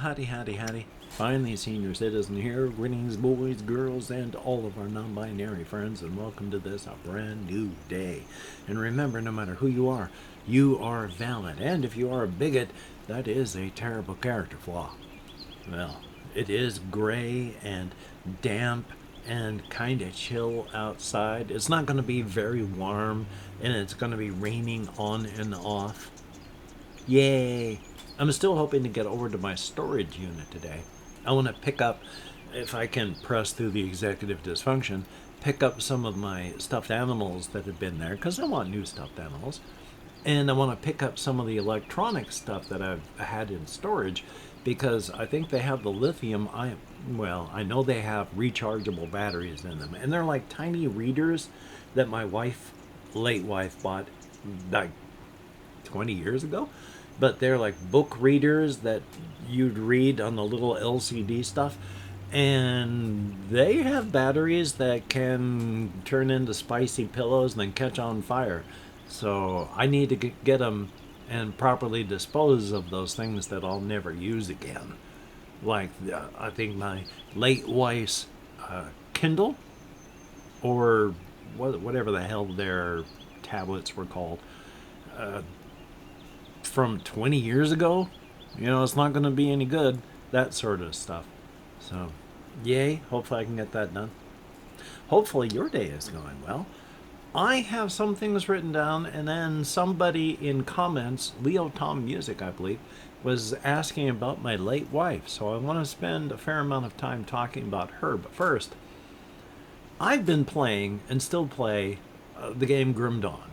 howdy, howdy, howdy. Finally, senior citizen here. Greetings, boys, girls, and all of our non-binary friends, and welcome to this, a brand new day. And remember, no matter who you are valid. And if you are a bigot, that is a terrible character flaw. Well, it is gray and damp and kind of chill outside. It's not going to be very warm, and it's going to be raining on and off. Yay! I'm still hoping to get over to my storage unit today. I want to pick up, if I can press through the executive dysfunction, pick up some of my stuffed animals that have been there, because I want new stuffed animals. And I want to pick up some of the electronic stuff that I've had in storage, because I think they have the lithium. I know they have rechargeable batteries in them. And they're like tiny readers that my late wife bought like 20 years ago. But they're like book readers that you'd read on the little LCD stuff. And they have batteries that can turn into spicy pillows and then catch on fire. So I need to get them and properly dispose of those things that I'll never use again. Like, I think my late wife's Kindle, or whatever the hell their tablets were called, from 20 years ago. It's not going to be any good, that sort of stuff. So, yay, hopefully I can get that done. Hopefully your day is going well. I have some things written down, and then somebody in comments, Leo Tom Music, I believe, was asking about my late wife. So I want to spend a fair amount of time talking about her. But first, I've been playing and still play the game Grim Dawn.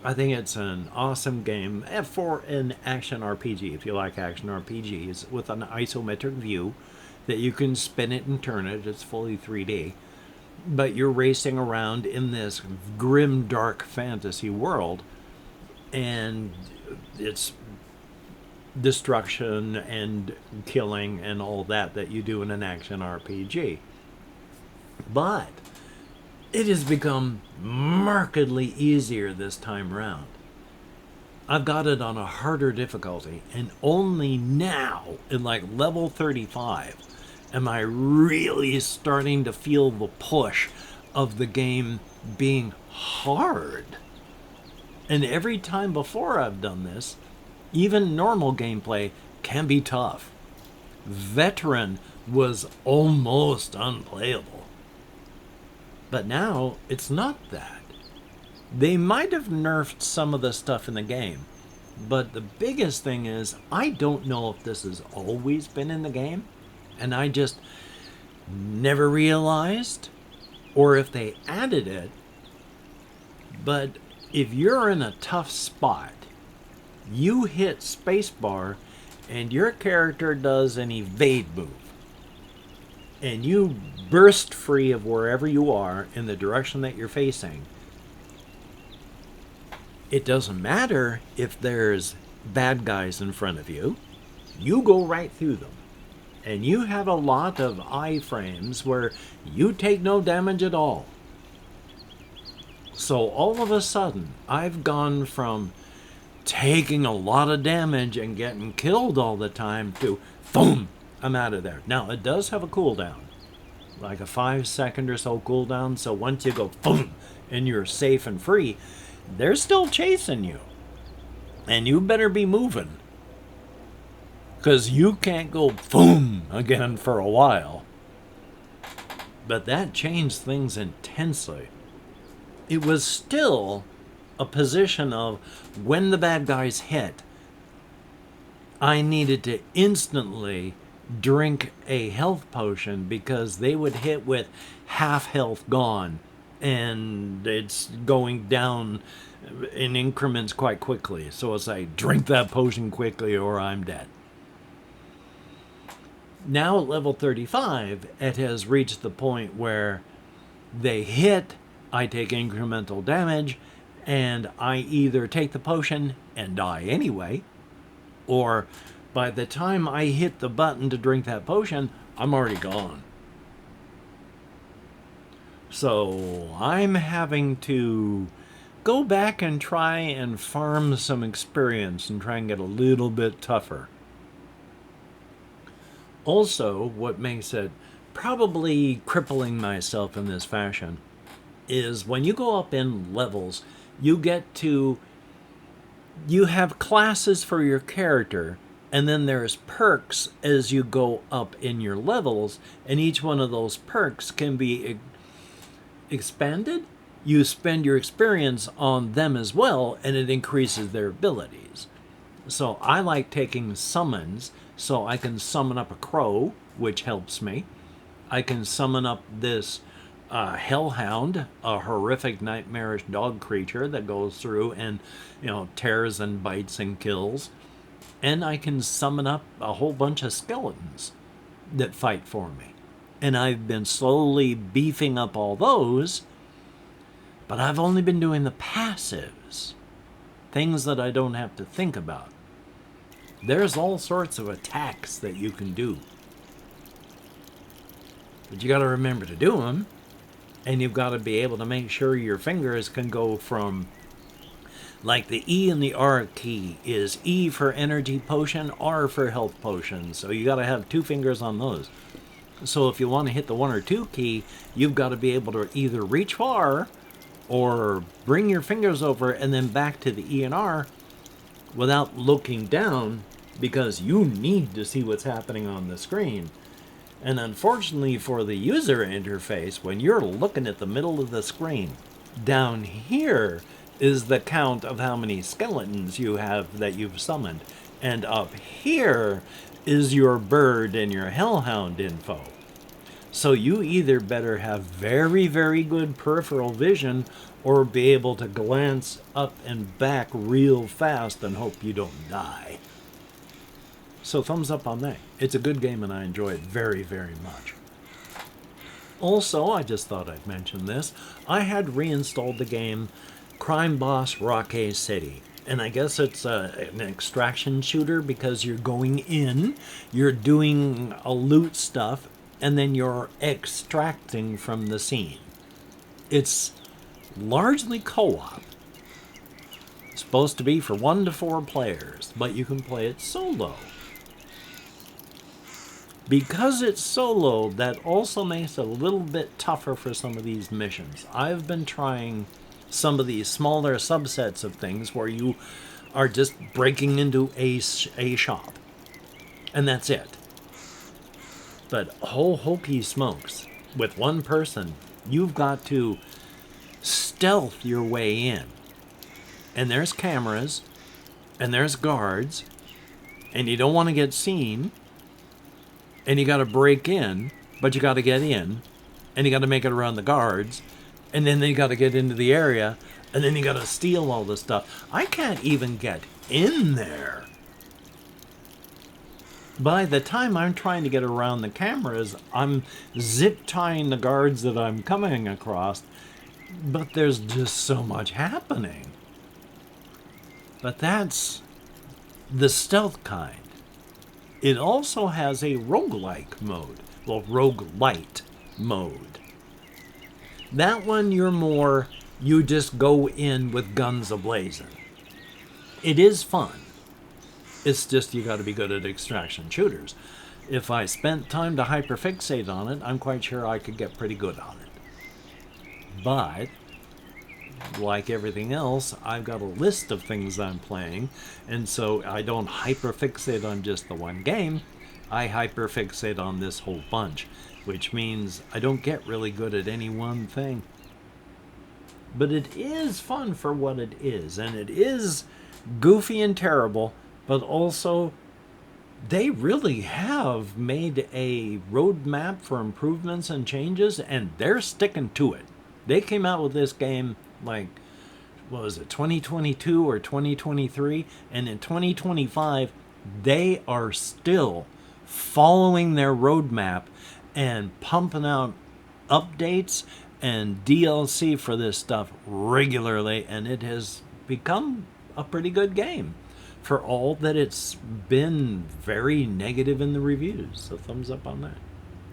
I think it's an awesome game for an action RPG, if you like action RPGs, with an isometric view that you can spin it and turn it. It's fully 3D. But you're racing around in this grim, dark fantasy world, and it's destruction and killing and all that you do in an action RPG. But it has become markedly easier this time round. I've got it on a harder difficulty, and only now, in like level 35, am I really starting to feel the push of the game being hard. And every time before I've done this, even normal gameplay can be tough. Veteran was almost unplayable. But now, it's not that. They might have nerfed some of the stuff in the game, but the biggest thing is, I don't know if this has always been in the game, and I just never realized, or if they added it. But if you're in a tough spot, you hit spacebar, and your character does an evade move. And you burst free of wherever you are in the direction that you're facing. It doesn't matter if there's bad guys in front of you. You go right through them. And you have a lot of iframes where you take no damage at all. So all of a sudden, I've gone from taking a lot of damage and getting killed all the time to, boom, I'm out of there. Now, it does have a cooldown, like a 5-second or so cooldown. So once you go, boom, and you're safe and free, they're still chasing you. And you better be moving, because you can't go boom again for a while. But that changed things intensely. It was still a position of, when the bad guys hit, I needed to instantly drink a health potion, because they would hit with half health gone, and it's going down in increments quite quickly. So it's like, drink that potion quickly or I'm dead. Now at level 35, it has reached the point where they hit, I take incremental damage, and I either take the potion and die anyway, or by the time I hit the button to drink that potion, I'm already gone. So I'm having to go back and try and farm some experience and try and get a little bit tougher. Also, what makes it probably crippling myself in this fashion is when you go up in levels, you get to you have classes for your character, and then there's perks as you go up in your levels, and each one of those perks can be expanded. You spend your experience on them as well, and it increases their abilities. So I like taking summons, so I can summon up a crow, which helps me. I can summon up this hellhound, a horrific, nightmarish dog creature that goes through and, tears and bites and kills. And I can summon up a whole bunch of skeletons that fight for me. And I've been slowly beefing up all those, but I've only been doing the passives, things that I don't have to think about. There's all sorts of attacks that you can do, but you got to remember to do them, and you've got to be able to make sure your fingers can go from, like the E and the R key is E for energy potion, R for health potion, so you got to have two fingers on those. So if you want to hit the 1 or 2 key, you've got to be able to either reach far or bring your fingers over and then back to the E and R without looking down, because you need to see what's happening on the screen. And unfortunately for the user interface, when you're looking at the middle of the screen, down here is the count of how many skeletons you have that you've summoned. And up here is your bird and your hellhound info. So you either better have very, very good peripheral vision or be able to glance up and back real fast and hope you don't die. So thumbs up on that. It's a good game and I enjoy it very, very much. Also, I just thought I'd mention this. I had reinstalled the game Crime Boss Rockay City. And I guess it's an extraction shooter because you're going in, you're doing a loot stuff, and then you're extracting from the scene. It's largely co-op. It's supposed to be for 1 to 4 players, but you can play it solo. Because it's solo, that also makes it a little bit tougher for some of these missions. I've been trying some of these smaller subsets of things where you are just breaking into a shop, and that's it. But hokey smokes, with one person, you've got to stealth your way in. And there's cameras, and there's guards, and you don't want to get seen, and you got to break in, but you got to get in, and you got to make it around the guards, and then you got to get into the area, and then you got to steal all this stuff. I can't even get in there. By the time I'm trying to get around the cameras, I'm zip tying the guards that I'm coming across, but there's just so much happening. But that's the stealth kind. It also has a roguelike mode. Well, roguelite mode. That one you just go in with guns ablazing. It is fun. It's just you got to be good at extraction shooters. If I spent time to hyperfixate on it, I'm quite sure I could get pretty good on it. But, like everything else, I've got a list of things I'm playing, and so I don't hyperfixate on just the one game. I hyperfixate on this whole bunch, which means I don't get really good at any one thing. But it is fun for what it is, and it is goofy and terrible, but also they really have made a roadmap for improvements and changes, and they're sticking to it. They came out with this game, like, what was it, 2022 or 2023? And in 2025, they are still following their roadmap and pumping out updates and DLC for this stuff regularly, and it has become a pretty good game for all that it's been very negative in the reviews. So thumbs up on that.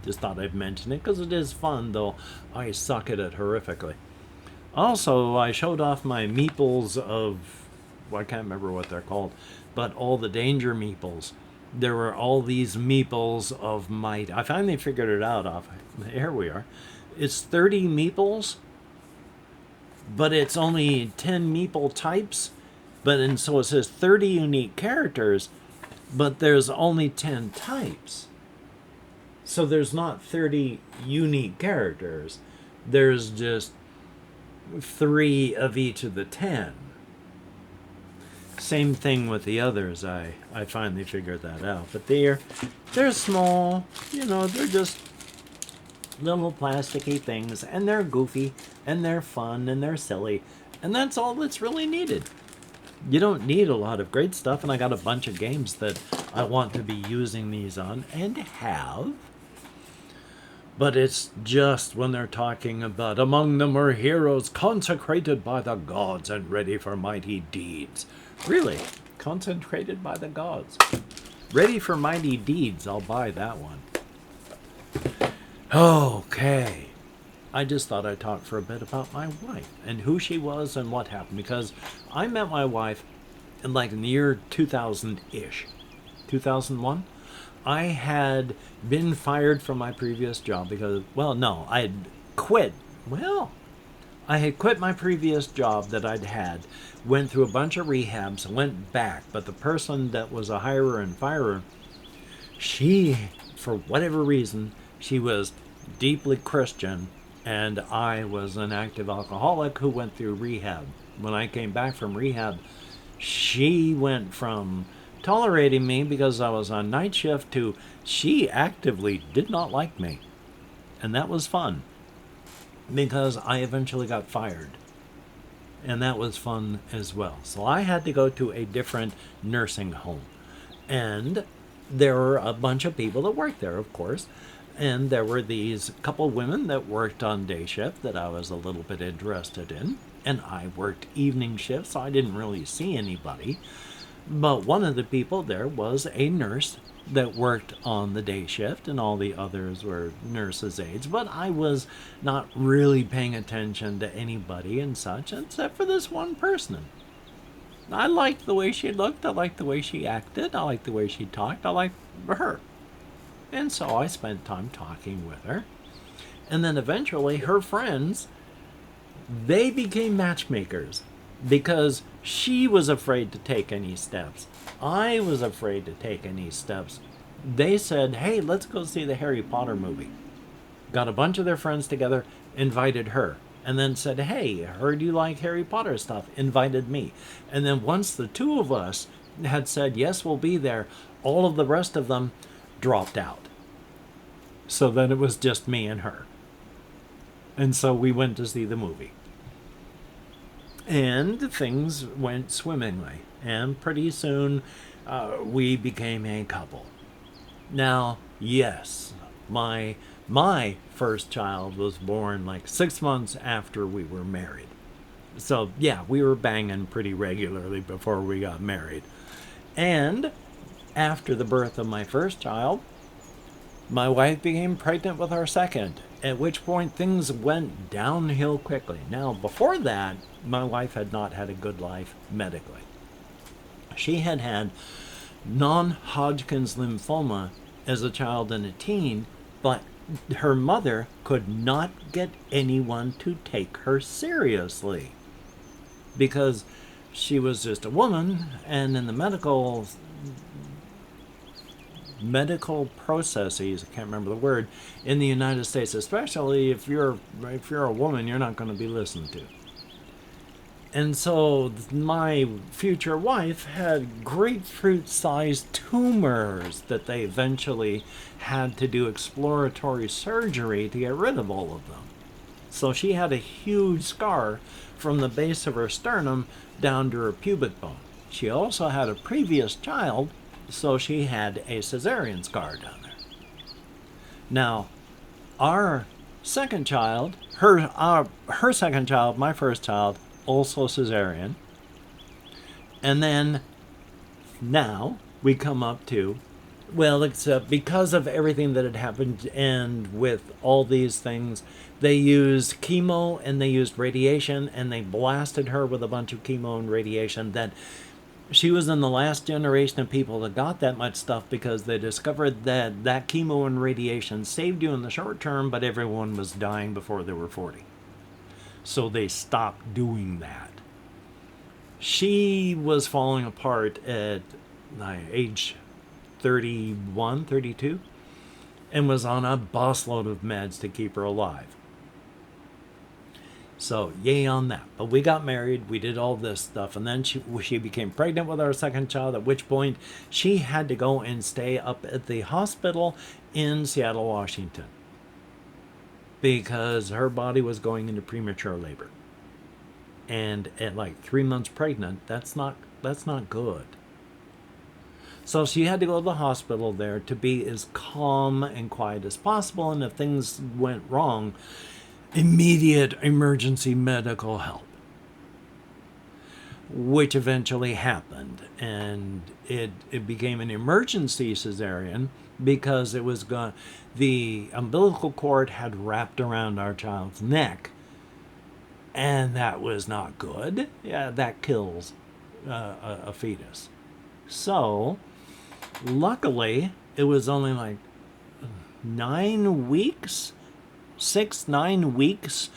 Just thought I'd mention it because it is fun, though I suck at it horrifically. Also, I showed off my meeples of, well, I can't remember what they're called, but all the danger meeples. there were all these meeples of might. I finally figured it out. Here we are. It's 30 meeples, but it's only 10 meeple types. And so it says 30 unique characters, but there's only 10 types. So there's not 30 unique characters. There's just 3 of each of the 10. Same thing with the others. I finally figured that out. But they're small, they're just little plasticky things, and they're goofy, and they're fun, and they're silly, and that's all that's really needed. You don't need a lot of great stuff, and I got a bunch of games that I want to be using these on, and have. But it's just when they're talking about among them are heroes consecrated by the gods and ready for mighty deeds. Really? Consecrated by the gods. Ready for mighty deeds. I'll buy that one. Okay. I just thought I'd talk for a bit about my wife and who she was and what happened, because I met my wife in the year 2000-ish. 2001? I had been fired from my previous job because, I had quit. I had quit my previous job that I'd had, went through a bunch of rehabs, went back, but the person that was a hirer and firer, she, for whatever reason, she was deeply Christian, and I was an active alcoholic who went through rehab. When I came back from rehab, she went from tolerating me because I was on night shift to she actively did not like me. And that was fun, because I eventually got fired. And that was fun as well. So I had to go to a different nursing home. And there were a bunch of people that worked there, of course. And there were these couple women that worked on day shift that I was a little bit interested in. And I worked evening shift, so I didn't really see anybody. But one of the people there was a nurse that worked on the day shift, and all the others were nurses' aides. But I was not really paying attention to anybody and such, except for this one person. I liked the way she looked, I liked the way she acted, I liked the way she talked, I liked her. And so I spent time talking with her. And then eventually her friends, they became matchmakers, because she was afraid to take any steps. I was afraid to take any steps. They said, hey, let's go see the Harry Potter movie. Got a bunch of their friends together, invited her. And then said, hey, heard you like Harry Potter stuff, invited me. And then once the two of us had said, yes, we'll be there, all of the rest of them dropped out. So then it was just me and her. And so we went to see the movie. And things went swimmingly. And pretty soon we became a couple. Now, yes, my first child was born 6 months after we were married. So, yeah, we were banging pretty regularly before we got married. And after the birth of my first child, my wife became pregnant with our second, at which point things went downhill quickly. Now, before that, my wife had not had a good life medically. She had had non-Hodgkin's lymphoma as a child and a teen, but her mother could not get anyone to take her seriously because she was just a woman, and in the medical processes, I can't remember the word, in the United States, especially if you're a woman, you're not going to be listened to. And so my future wife had grapefruit-sized tumors that they eventually had to do exploratory surgery to get rid of all of them. So she had a huge scar from the base of her sternum down to her pubic bone. She also had a previous child, so she had a cesarean scar down there. Now, our second child, her second child, my first child, also cesarean. And then now we come up to, except because of everything that had happened, and with all these things, they used chemo and they used radiation, and they blasted her with a bunch of chemo and radiation that She was in the last generation of people that got that much stuff because they discovered that that chemo and radiation saved you in the short term, but everyone was dying before they were 40. So they stopped doing that. She was falling apart at age 31, 32, and was on a busload of meds to keep her alive. So yay on that. But we got married, we did all this stuff, and then she became pregnant with our second child, at which point she had to go and stay up at the hospital in Seattle, Washington, because her body was going into premature labor. And at like 3 months pregnant, that's not good. So she had to go to the hospital there to be as calm and quiet as possible, and if things went wrong, immediate emergency medical help, which eventually happened. And it became an emergency cesarean because it was the umbilical cord had wrapped around our child's neck, and that was not good. Yeah, that kills a fetus. So luckily it was only like 9 weeks, 9 weeks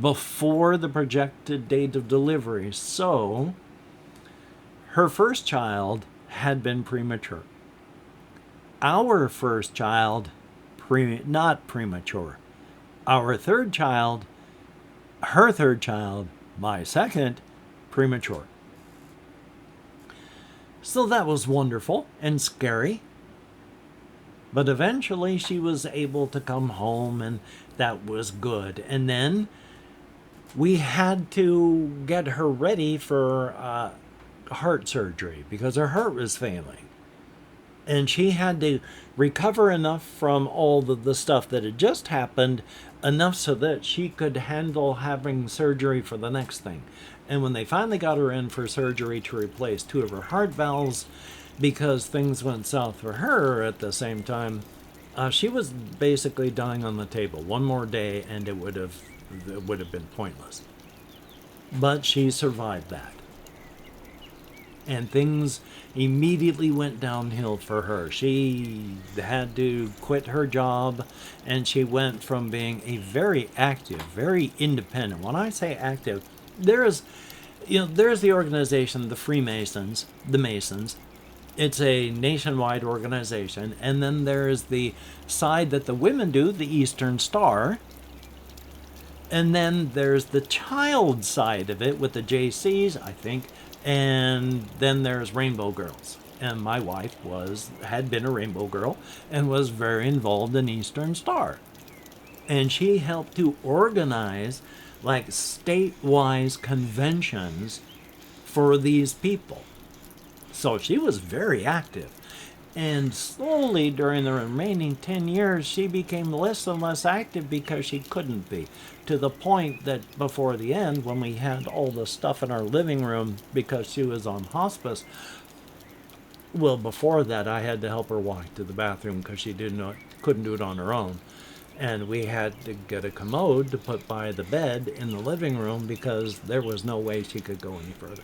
before the projected date of delivery. So her first child had been premature. Our first child, not premature. Our third child, her third child, my second, premature. So that was wonderful and scary. But eventually she was able to come home, and that was good. And then we had to get her ready for heart surgery because her heart was failing. And she had to recover enough from all the stuff that had just happened, enough so that she could handle having surgery for the next thing. And when they finally got her in for surgery to replace 2 of her heart valves, because things went south for her at the same time, she was basically dying on the table. One more day and it would have been pointless. But she survived that. And things immediately went downhill for her. She had to quit her job, and she went from being a very active, very independent. When I say active, there's the organization, the Freemasons, the Masons. It's a nationwide organization. And then there's the side that the women do, the Eastern Star. And then there's the child side of it with the JCs, I think. And then there's Rainbow Girls. And my wife had been a Rainbow Girl and was very involved in Eastern Star. And she helped to organize like state-wise conventions for these people. So she was very active. And slowly during the remaining 10 years, she became less and less active because she couldn't be. To the point that before the end, when we had all the stuff in our living room because she was on hospice, well, before that, I had to help her walk to the bathroom because she couldn't do it on her own. And we had to get a commode to put by the bed in the living room because there was no way she could go any further.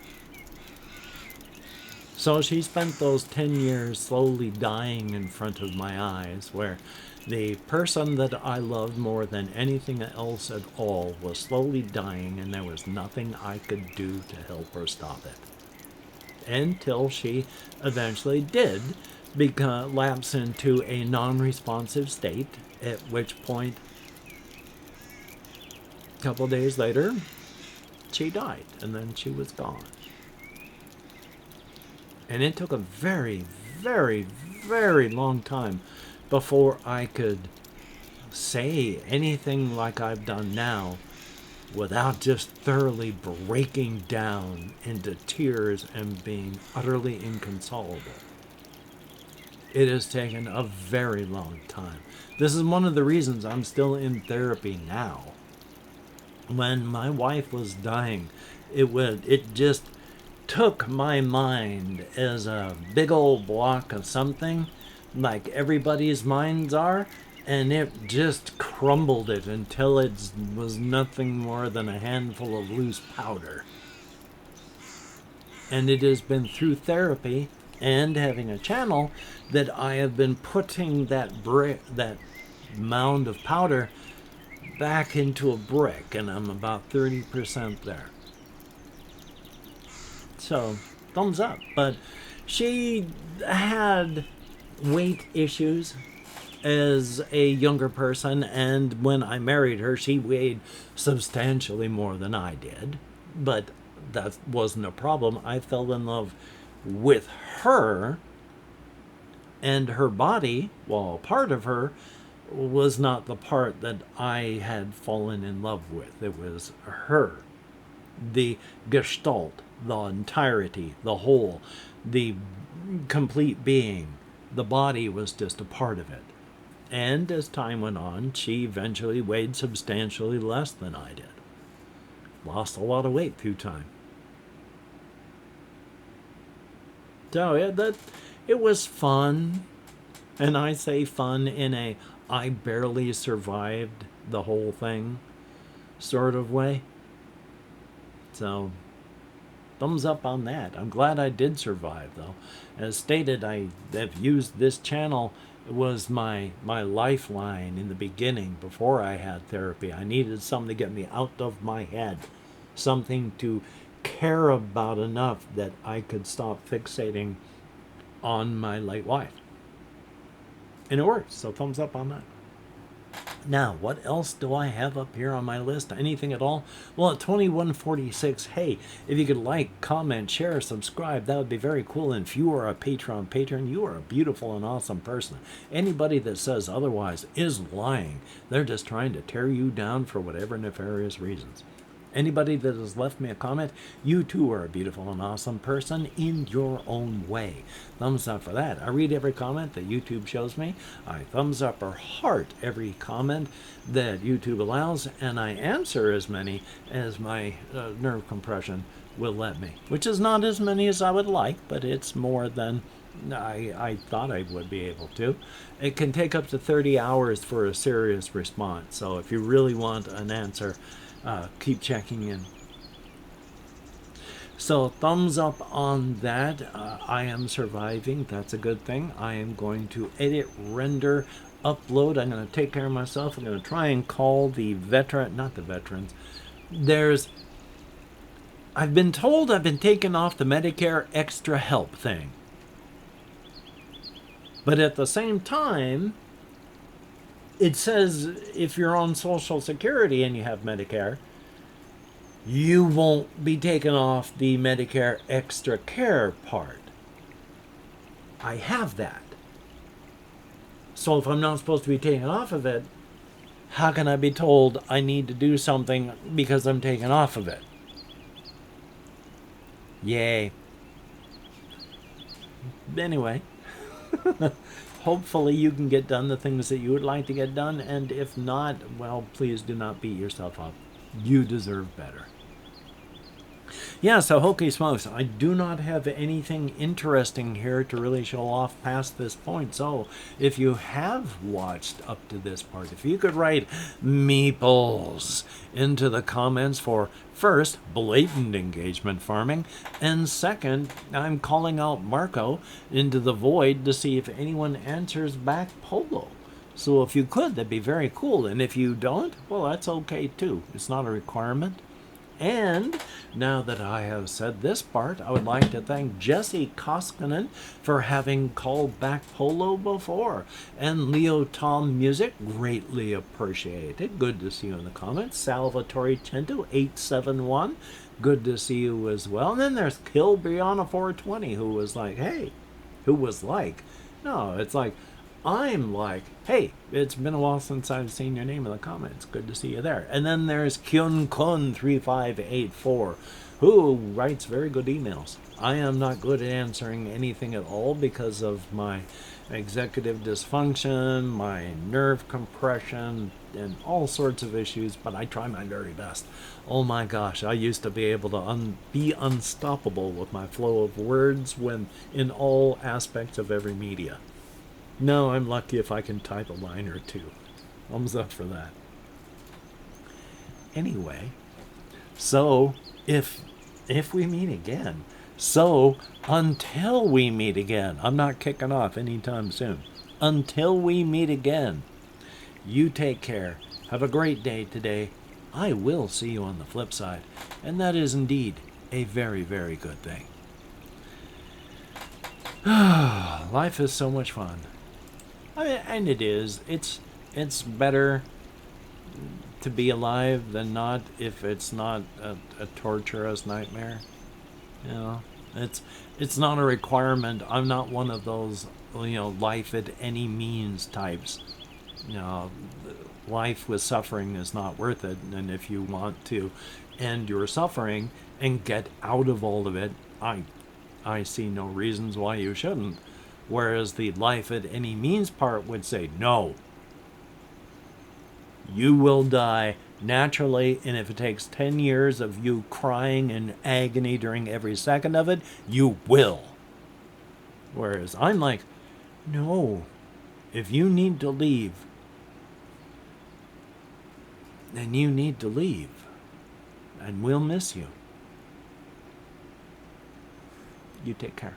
So she spent those 10 years slowly dying in front of my eyes, where the person that I loved more than anything else at all was slowly dying, and there was nothing I could do to help her stop it. Until she eventually did lapse into a non-responsive state, at which point, a couple days later, she died, and then she was gone. And it took a very, very, very long time before I could say anything like I've done now without just thoroughly breaking down into tears and being utterly inconsolable. It has taken a very long time. This is one of the reasons I'm still in therapy now. When my wife was dying, it just took my mind as a big old block of something, like everybody's minds are, and it just crumbled it until it was nothing more than a handful of loose powder. And it has been through therapy and having a channel that I have been putting that mound of powder back into a brick, and I'm about 30% there. So, thumbs up. But she had weight issues as a younger person, and when I married her, she weighed substantially more than I did. But that wasn't a problem. I fell in love with her, and her body, while a part of her, was not the part that I had fallen in love with. It was her. The gestalt, the entirety, the whole, the complete being. The body was just a part of it. And as time went on, she eventually weighed substantially less than I did. Lost a lot of weight through time. So it was fun. And I say fun in a I barely survived the whole thing sort of way. So, thumbs up on that. I'm glad I did survive, though. As stated, I have used this channel. It was my lifeline in the beginning before I had therapy. I needed something to get me out of my head, something to care about enough that I could stop fixating on my late wife. And it works, so thumbs up on that. Now, what else do I have up here on my list? Anything at all? Well, at 2146, hey, if you could like, comment, share, subscribe, that would be very cool. And if you are a Patreon patron, you are a beautiful and awesome person. Anybody that says otherwise is lying. They're just trying to tear you down for whatever nefarious reasons. Anybody that has left me a comment, you too are a beautiful and awesome person in your own way. Thumbs up for that. I read every comment that YouTube shows me. I thumbs up or heart every comment that YouTube allows, and I answer as many as my nerve compression will let me, which is not as many as I would like, but it's more than I thought I would be able to. It can take up to 30 hours for a serious response, so if you really want an answer, keep checking in. So thumbs up on that. I am surviving. That's a good thing. I am going to edit, render, upload. I'm going to take care of myself. I'm going to try and call the not the veterans. I've been told I've been taken off the Medicare extra help thing. But at the same time, it says if you're on Social Security and you have Medicare, you won't be taken off the Medicare extra care part. I have that. So if I'm not supposed to be taken off of it, how can I be told I need to do something because I'm taken off of it? Yay. Anyway. Hopefully you can get done the things that you would like to get done, and if not, well, please do not beat yourself up. You deserve better. Yeah, so holy smokes, I do not have anything interesting here to really show off past this point. So if you have watched up to this part, if you could write meeples into the comments for, first, blatant engagement farming, and second, I'm calling out Marco into the void to see if anyone answers back polo. So if you could, that'd be very cool. And if you don't, well, that's okay too. It's not a requirement. And now that I have said this part, I would like to thank Jesse Koskinen for having called back polo before. And Leo Tom Music, greatly appreciated. Good to see you in the comments. Salvatore Cento 871, good to see you as well. And then there's Kill Brianna 420, who was like, hey, no, it's like, I'm like, hey, it's been a while since I've seen your name in the comments. Good to see you there. And then there's Kyun Kun 3584, who writes very good emails. I am not good at answering anything at all because of my executive dysfunction, my nerve compression, and all sorts of issues, but I try my very best. Oh my gosh, I used to be able to be unstoppable with my flow of words when in all aspects of every media. No, I'm lucky if I can type a line or two. Thumbs up for that. Anyway, so if we meet again, So, until we meet again, I'm not kicking off anytime soon. Until we meet again, you take care. Have a great day today. I will see you on the flip side. And that is indeed a very, very good thing. Life is so much fun. And it is. It's better to be alive than not if it's not a torturous nightmare. You know, it's not a requirement. I'm not one of those, life at any means types. You know, life with suffering is not worth it. And if you want to end your suffering and get out of all of it, I see no reasons why you shouldn't. Whereas the life at any means part would say, no, you will die naturally, and if it takes 10 years of you crying in agony during every second of it, you will. Whereas I'm like, no, if you need to leave, then you need to leave, and we'll miss you. You take care.